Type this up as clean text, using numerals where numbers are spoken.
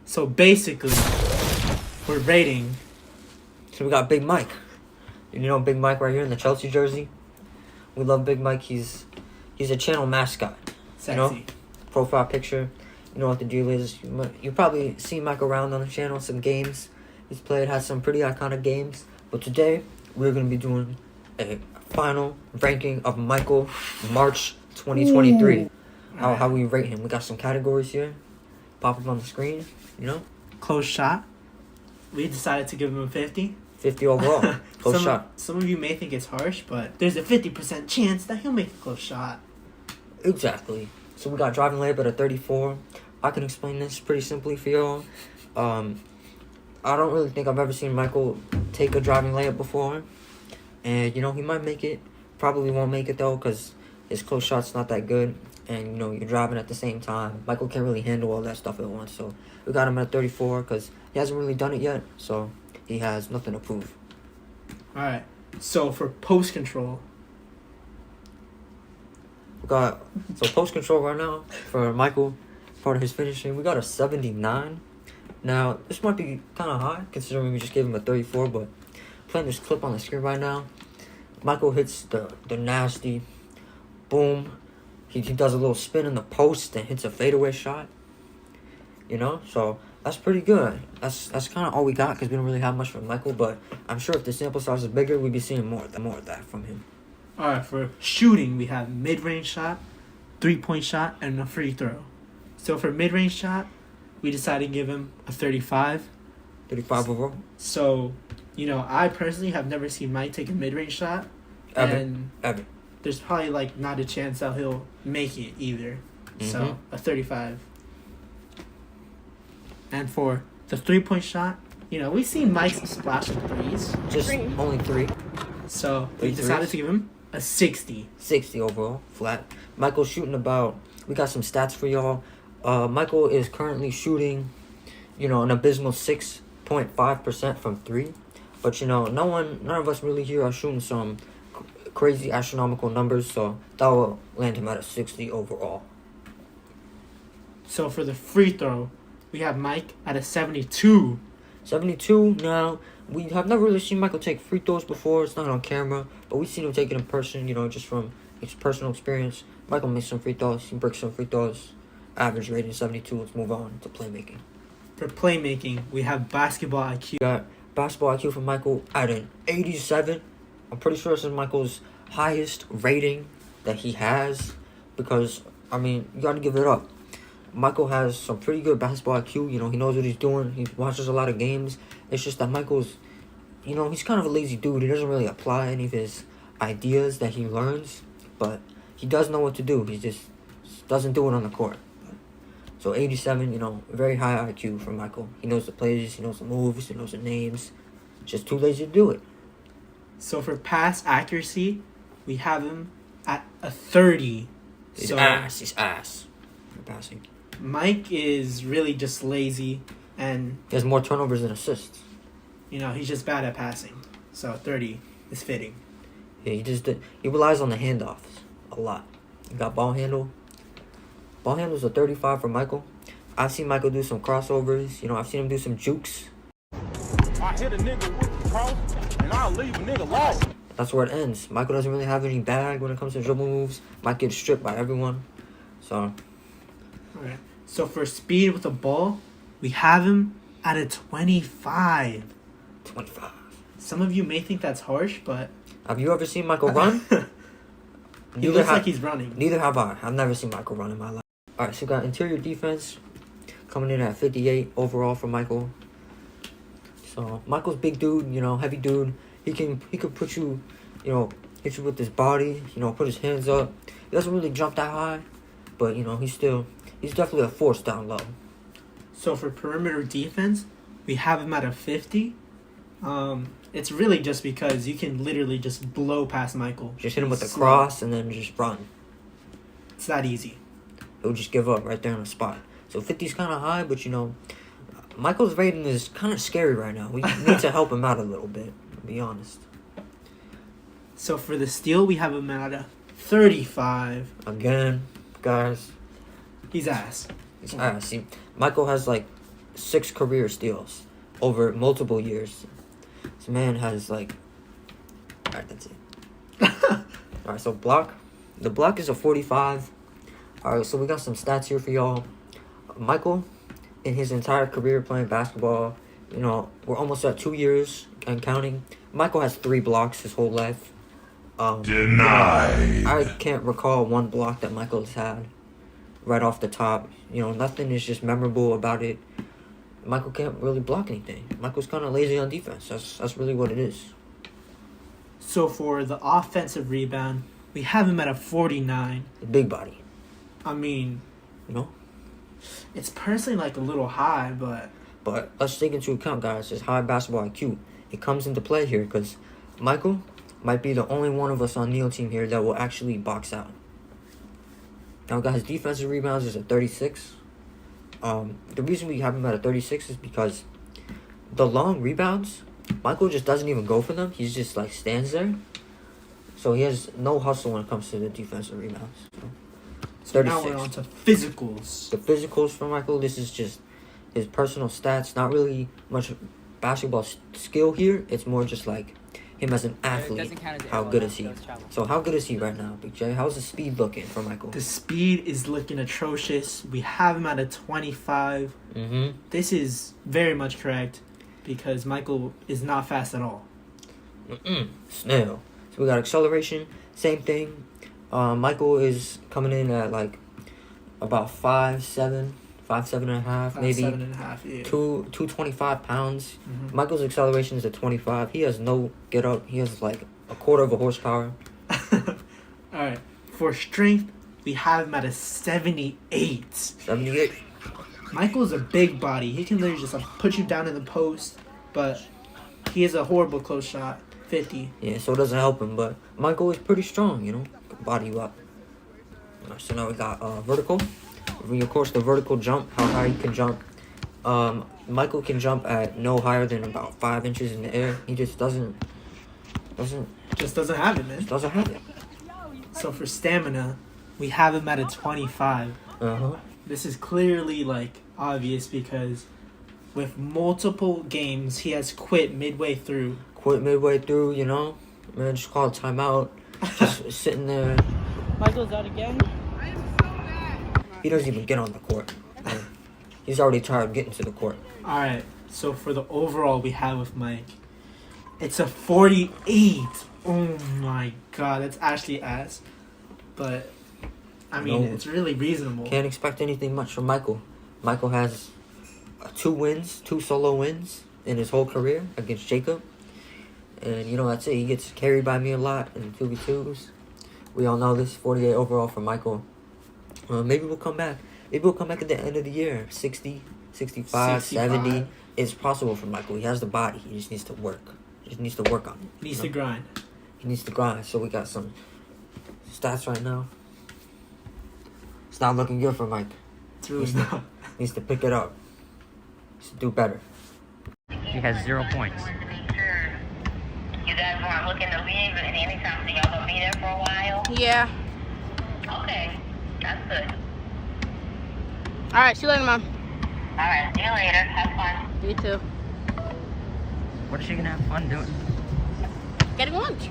So basically, we're rating. So we got Big Mike. You know Big Mike right here in the Chelsea jersey? We love Big Mike. He's a channel mascot. Sexy. You know? Profile picture. You know what the deal is. You probably seen Mike around on the channel, some games he's played, has some pretty iconic games. But today, we're going to be doing a final ranking of Michael March 2023. How we rate him. We got some categories here. Pop up on the screen, you know? Close shot. We decided to give him a 50. 50 overall. Close shot. Some of you may think it's harsh, but there's a 50% chance that he'll make a close shot. Exactly. So we got driving layup at a 34. I can explain this pretty simply for y'all. I don't really think I've ever seen Michael take a driving layup before. And, you know, he might make it. Probably won't make it, though, because his close shot's not that good. And, you know, you're driving at the same time. Michael can't really handle all that stuff at once. So we got him at 34 because he hasn't really done it yet. So he has nothing to prove. All right. So for post control. We got, so post control right now for Michael, part of his finishing, we got a 79. Now, this might be kind of high considering we just gave him a 34, but playing this clip on the screen right now, Michael hits the nasty boom. He does a little spin in the post and hits a fadeaway shot. You know, so that's pretty good. That's kind of all we got because we don't really have much from Michael, but I'm sure if the sample size is bigger, we'd be seeing more of that from him. All right, for shooting, we have mid-range shot, 3-point shot, and a free throw. So for mid-range shot, we decided to give him a 35. 35 overall? So, you know, I personally have never seen Mike take a mid-range shot. Ever. There's probably, like, not a chance that he'll make it either. Mm-hmm. So, a 35. And for the 3-point shot, you know, we've seen Mike splash in threes. Just only 3. So, we decided to give him a 60. 60 overall, flat. Michael's shooting about, we got some stats for y'all. Michael is currently shooting, you know, an abysmal 6.5% from 3. But, you know, none of us really here are shooting some crazy astronomical numbers, so that will land him at a 60 overall. So for the free throw, we have Mike at a 72. 72. Now, we have never really seen Michael take free throws before. It's not on camera, but we've seen him take it in person, you know, just from his personal experience. Michael makes some free throws. He breaks some free throws. Average rating 72. Let's move on to playmaking. For playmaking, we have basketball IQ. We got basketball IQ from Michael at an 87. I'm pretty sure this is Michael's highest rating that he has because, I mean, you got to give it up. Michael has some pretty good basketball IQ. You know, he knows what he's doing. He watches a lot of games. It's just that Michael's, you know, he's kind of a lazy dude. He doesn't really apply any of his ideas that he learns, but he does know what to do. He just doesn't do it on the court. So 87, you know, very high IQ from Michael. He knows the plays, he knows the moves, he knows the names. Just too lazy to do it. So for pass accuracy, we have him at a 30. He's ass for passing. Mike is really just lazy, and he has more turnovers than assists. You know, he's just bad at passing. So 30 is fitting. Yeah, he relies on the handoffs a lot. He got ball handle. Ball handle's a 35 for Michael. I've seen Michael do some crossovers. You know, I've seen him do some jukes. I hit a nigga with the cross, and I'll leave a nigga lost. That's where it ends. Michael doesn't really have any bag when it comes to dribble moves. Might get stripped by everyone. So. Alright. So for speed with the ball, we have him at a 25. 25. Some of you may think that's harsh, but... Have you ever seen Michael run? He looks like he's running. Neither have I. I've never seen Michael run in my life. Alright, so we got interior defense coming in at 58 overall for Michael. So Michael's big dude, you know, heavy dude. He could put you, you know, hit you with his body, you know, put his hands up. He doesn't really jump that high, but you know, he's definitely a force down low. So for perimeter defense, we have him at a 50. It's really just because you can literally just blow past Michael. Just hit him with the cross and then just run. It's that easy. He'll just give up right there on the spot. So 50 is kind of high, but you know, Michael's rating is kind of scary right now. We need to help him out a little bit, to be honest. So for the steal, we have him at a 35. Again, guys. He's ass. He's ass. See, Michael has like 6 career steals over multiple years. This man has like. Alright, that's it. Alright, so block. The block is a 45. Alright, so we got some stats here for y'all. Michael, in his entire career playing basketball, you know, we're almost at 2 years and counting. Michael has 3 blocks his whole life. Denied. I can't recall one block that Michael's had right off the top. You know, nothing is just memorable about it. Michael can't really block anything. Michael's kind of lazy on defense. That's really what it is. So for the offensive rebound, we have him at a 49. The big body, I mean, you know? it's personally like a little high, but But let's take into account, guys, his high basketball IQ. It comes into play here because Michael might be the only one of us on Neil team here that will actually box out. Now, guys, defensive rebounds is a 36. The reason we have him at a 36 is because the long rebounds, Michael just doesn't even go for them. He's just like stands there. So he has no hustle when it comes to the defensive rebounds. so now we're on to physicals. The physicals for Michael, this is just his personal stats. Not really much basketball skill here. It's more just like him as an athlete. How good is he? So how good is he right now, Big J? How's the speed looking for Michael? The speed is looking atrocious. We have him at a 25. Mm-hmm. This is very much correct because Michael is not fast at all. Snail. So we got acceleration. Same thing. Michael is coming in at like about 5'7", 5'7.5", maybe 7.5, yeah. 225 pounds. Mhm. Michael's acceleration is a 25. He has no get up. He has like a quarter of a horsepower. Alright. For strength, we have him at a 78. 78. Michael's a big body. He can literally just like put you down in the post, but he has a horrible close shot. 50. Yeah, so it doesn't help him, but Michael is pretty strong, you know. Can body you up. Alright, so now we got vertical. Of course, the vertical jump, how high he can jump. Michael can jump at no higher than about 5 inches in the air. He just doesn't Just doesn't have it, man. have it. So for stamina, we have him at a 25. Uh-huh. This is clearly like obvious because with multiple games he has quit midway through. Quit midway through, you know. Man, just call a timeout. Just sitting there. Michael's out again. He doesn't even get on the court. Man, he's already tired of getting to the court. Alright, so for the overall we have with Mike, it's a 48. Oh my god, that's actually ass. But I mean, No. it's really reasonable. Can't expect anything much from Michael. Michael has 2 solo wins in his whole career against Jacob. And, you know, that's it. He gets carried by me a lot in 2v2s. We all know this. 48 overall for Michael. Maybe we'll come back. Maybe we'll come back at the end of the year. 60, 65, 70. It's possible for Michael. He has the body. He just needs to work. He just needs to work on it. He needs you to know? grind. He needs to grind. So we got some stats right now. It's not looking good for Mike. It's really not. Needs to pick it up. Needs to do better. He has 0 points. You guys weren't looking to leave at any time, so y'all gonna be there for a while? Yeah. Okay, that's good. All right. See you later, Mom. All right, see you later. Have fun. You too. What is she gonna have fun doing? Getting lunch.